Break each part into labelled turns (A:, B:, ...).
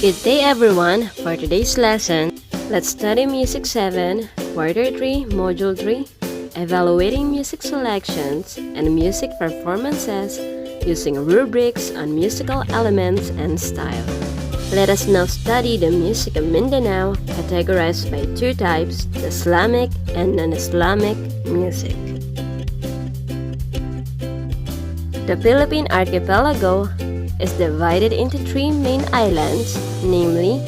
A: Good day everyone! For today's lesson, let's study Music 7, Quarter 3, Module 3, Evaluating Music Selections and Music Performances using rubrics on musical elements and style. Let us now study the music of Mindanao, categorized by two types, the Islamic and non-Islamic music. The Philippine archipelago is divided into three main islands, namely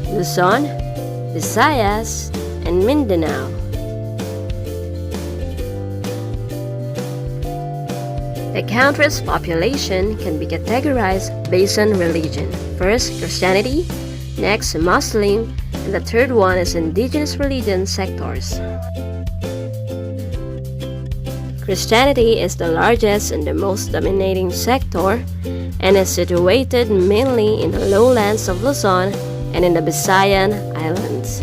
A: Luzon, Visayas, and Mindanao. The country's population can be categorized based on religion. First, Christianity, next, Muslim, and the third one is indigenous religion sectors. Christianity is the largest and the most dominating sector and is situated mainly in the lowlands of Luzon and in the Visayan Islands.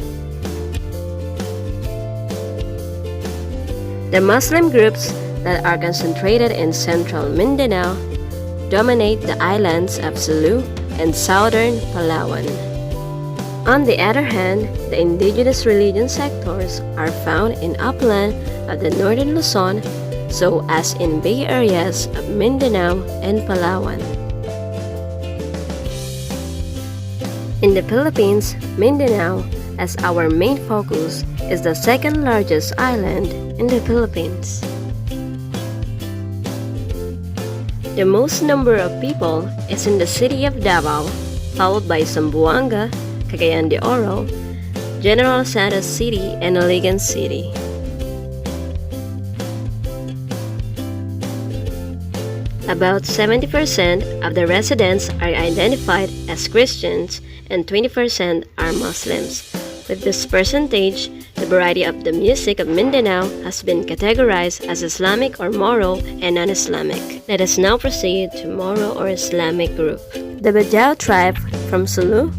A: The Muslim groups that are concentrated in central Mindanao dominate the islands of Sulu and southern Palawan. On the other hand, the indigenous religion sectors are found in upland of the northern Luzon, so as in bay areas of Mindanao and Palawan. In the Philippines, Mindanao, as our main focus, is the second largest island in the Philippines. The most number of people is in the City of Davao, followed by Zamboanga, Cagayan de Oro, General Santos City, and Iligan City. About 70% of the residents are identified as Christians and 20% are Muslims. With this percentage, the variety of the music of Mindanao has been categorized as Islamic or Moro and non-Islamic. Let us now proceed to Moro or Islamic group. The Bajau tribe from Sulu,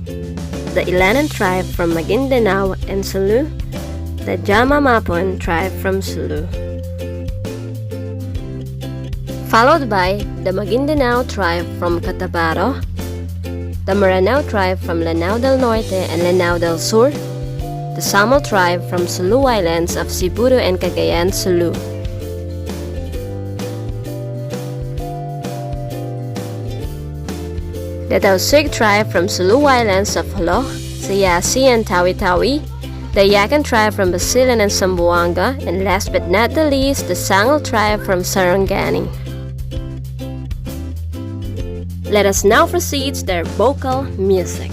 A: the Ilanan tribe from Maguindanao and Sulu, the Jamamapon tribe from Sulu, followed by the Maguindanao tribe from Cotabato, the Maranao tribe from Lanao del Norte and Lanao del Sur, the Samal tribe from Sulu Islands of Siburu and Cagayan, Sulu. The Tausig tribe from Sulu Islands of Holo, Sayasi and Tawi-Tawi, the Yakan tribe from Basilan and Zamboanga, and last but not the least, the Sangal tribe from Sarangani. Let us now proceed to their vocal music.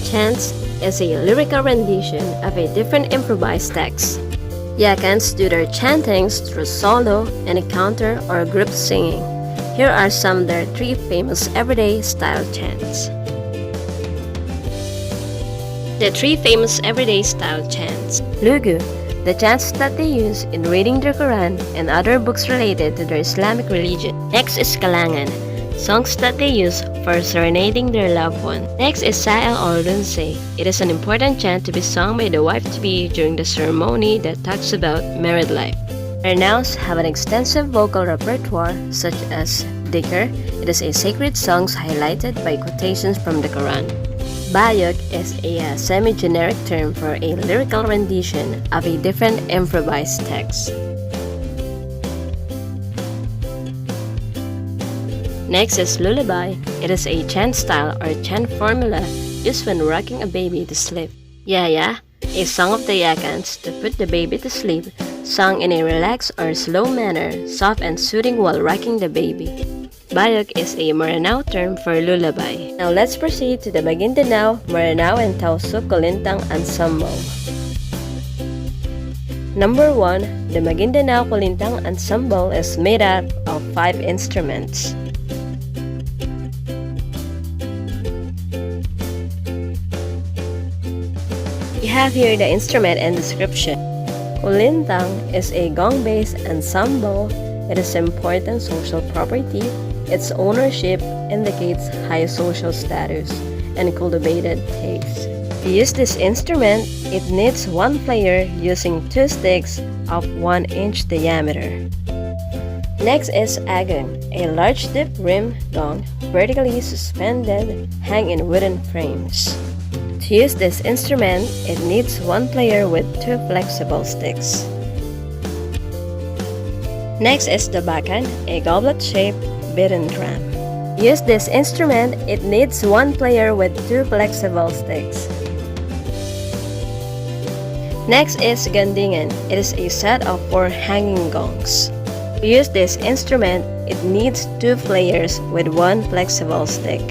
A: Chants is a lyrical rendition of a different improvised text. Yakans do their chantings through solo and a counter or group singing. Here are some of their three famous everyday style chants. The three famous everyday style chants. Lugu, the chants that they use in reading their Quran and other books related to their Islamic religion. Next is Kalangan, songs that they use for serenading their loved one. Next is Sa'el or Lunse. It is an important chant to be sung by the wife-to-be during the ceremony that talks about married life. Maranaos have an extensive vocal repertoire such as Dhikr. It is a sacred song highlighted by quotations from the Quran. Bayok is a semi-generic term for a lyrical rendition of a different improvised text. Next is Lullaby. It is a chant style or chant formula used when rocking a baby to sleep. Yaya, a song of the Yakans to put the baby to sleep, sung in a relaxed or slow manner, soft and soothing while rocking the baby. Bayok is a Maranao term for lullaby. Now let's proceed to the Maguindanao, Maranao, and Tausug Kulintang Ensemble. Number 1, the Maguindanao Kulintang Ensemble is made up of 5 instruments. We have here the instrument and description. Kulintang is a gong-based ensemble. It is an important social property. Its ownership indicates high social status and cultivated taste. To use this instrument, it needs one player using 2 sticks of 1 inch diameter. Next is agong, a large dip rim gong, vertically suspended, hang in wooden frames. To use this instrument, it needs one player with two flexible sticks. Next is the bakan, a goblet-shaped beaten drum. To use this instrument, it needs one player with two flexible sticks. Next is gandingan. It is a set of 4 hanging gongs. To use this instrument, it needs 2 players with 1 flexible stick.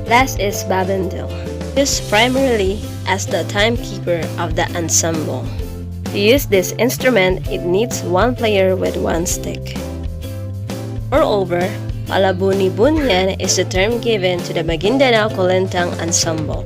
A: Last is babandil, used primarily as the timekeeper of the ensemble. To use this instrument, it needs 1 player with 1 stick. Moreover, palabuni-bunyan is the term given to the Mindanao Kulintang ensemble.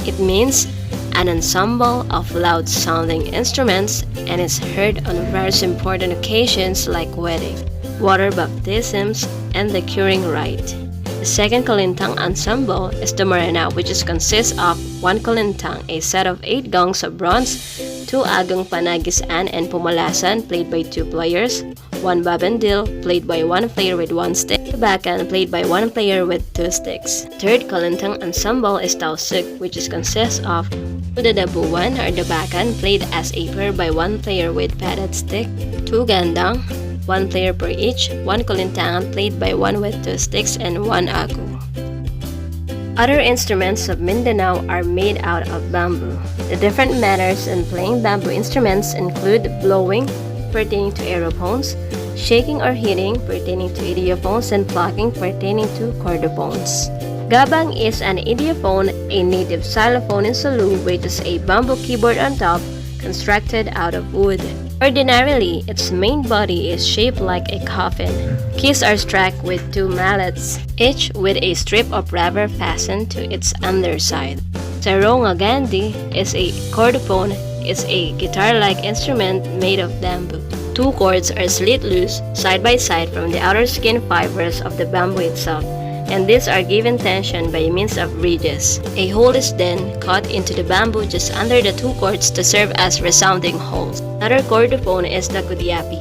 A: It means an ensemble of loud-sounding instruments and is heard on various important occasions like weddings, water baptisms, and the curing rite. The second Kulintang ensemble is the Marana, which consists of 1 Kulintang, a set of 8 gongs of bronze, 2 agong panagisan and pumalasan played by 2 players, 1 babandil played by 1 player with 1 stick, bakan played by 1 player with 2 sticks. Third Kulintang ensemble is Tausug, which consists of Udadabuan or the bakan played as a pair by 1 player with padded stick, 2 gandang, 1 player per each, 1 kulintangan played by 1 with 2 sticks, and 1 agu. Other instruments of Mindanao are made out of bamboo. The different manners in playing bamboo instruments include blowing, pertaining to aerophones, shaking or hitting, pertaining to idiophones, and plucking, pertaining to chordophones. Gabang is an idiophone, a native xylophone in Sulu, which is a bamboo keyboard on top, constructed out of wood. Ordinarily, its main body is shaped like a coffin. Keys are struck with 2 mallets, each with a strip of rubber fastened to its underside. Sarongagandi is a chordophone, is a guitar-like instrument made of bamboo. 2 cords are slit loose side by side from the outer skin fibers of the bamboo itself, and these are given tension by means of ridges. A hole is then cut into the bamboo just under the 2 cords to serve as resounding holes. Another chordophone is the kudiapi.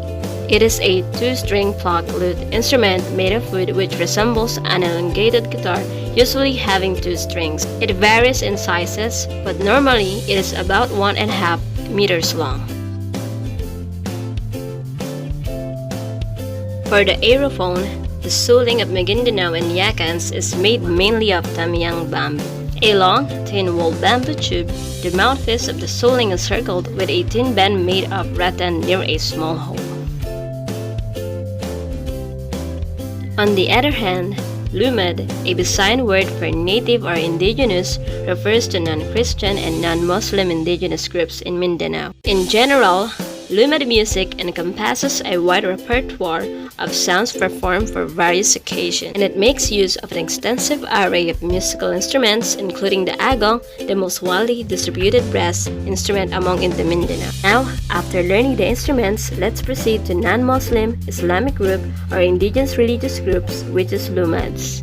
A: It is a 2-string plucked lute instrument made of wood which resembles an elongated guitar, usually having 2 strings. It varies in sizes, but normally it is about 1.5 meters long. For the aerophone, the suling of Maguindanao and Yakans is made mainly of tamyang bamboo. A long, thin-walled bamboo tube, the mouthpiece of the suling is circled with a thin band made of rattan near a small hole. On the other hand, lumad, a Visayan word for native or indigenous, refers to non-Christian and non-Muslim indigenous groups in Mindanao. In general, lumad music encompasses a wide repertoire of sounds performed for various occasions, and it makes use of an extensive array of musical instruments, including the agong, the most widely distributed brass instrument among in the Mindanao. Now, after learning the instruments, let's proceed to non-Muslim Islamic group or indigenous religious groups, which is lumads.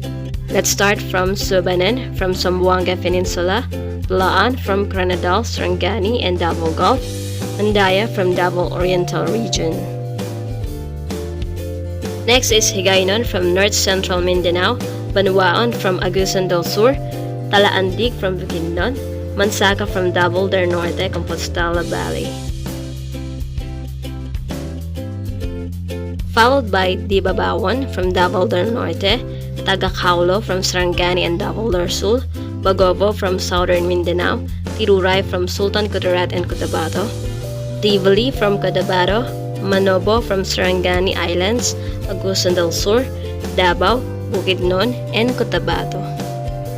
A: Let's start from Subanan from Zamboanga Peninsula, Blaan from Granadal, Sarangani, and Davao Gulf, Andaya from Davao Oriental region. Next is Higayon from North Central Mindanao, Banuaon from Agusan del Sur, Talaandig from Bukidnon, Mansaka from Davao del Norte, Compostela Valley. Followed by Dibabawon from Davao del Norte, Tagacaulo from Sarangani and Davao del Sur, Bagovo from Southern Mindanao, Tiruray from Sultan Kudarat and Cotabato, Tivoli from Cotabato, Manobo from Sarangani Islands, Agusan del Sur, Davao, Bukidnon, and Cotabato.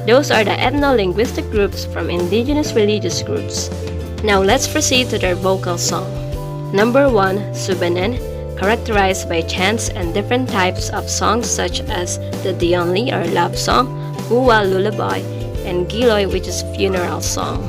A: Those are the ethno-linguistic groups from indigenous religious groups. Now let's proceed to their vocal song. Number 1, Subanan, characterized by chants and different types of songs such as the Dionli or love song, Uwa lullaby, and Giloy, which is funeral song.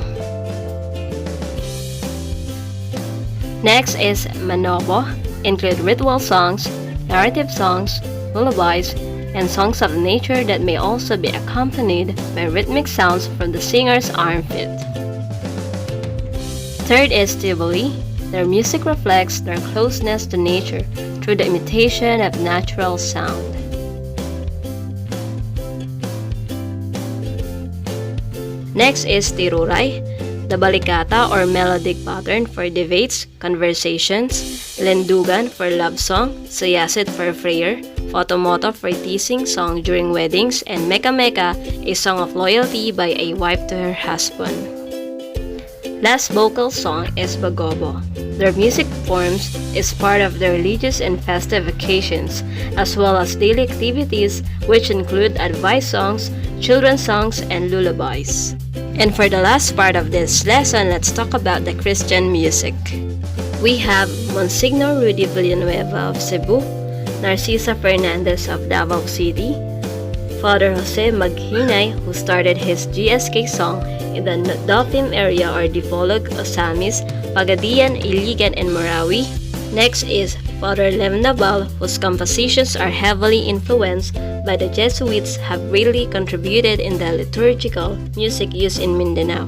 A: Next is Manobo, include ritual songs, narrative songs, lullabies, and songs of nature that may also be accompanied by rhythmic sounds from the singer's armpit. Third is Tivoli. Their music reflects their closeness to nature, through the imitation of natural sound. Next is tiruray, the balikata or melodic pattern for debates, conversations, lendugan for love song, sayasit for prayer, fotomoto for teasing song during weddings, and meka meka, a song of loyalty by a wife to her husband. Last vocal song is bagobo. Their music forms is part of the religious and festive occasions, as well as daily activities which include advice songs, children's songs, and lullabies. And for the last part of this lesson, let's talk about the Christian music. We have Monsignor Rudy Villanueva of Cebu, Narcisa Fernandez of Davao City, Father Jose Maghinay, who started his GSK song in the Dauphin area or Dipolog, Osamis, Pagadian, Iligan, and Morawi. Next is Father Lem Nabal, whose compositions are heavily influenced by the Jesuits, have really contributed in the liturgical music used in Mindanao.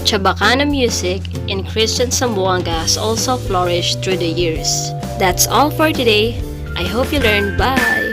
A: Chabacano music in Christian Zamboanga has also flourished through the years. That's all for today. I hope you learned. Bye!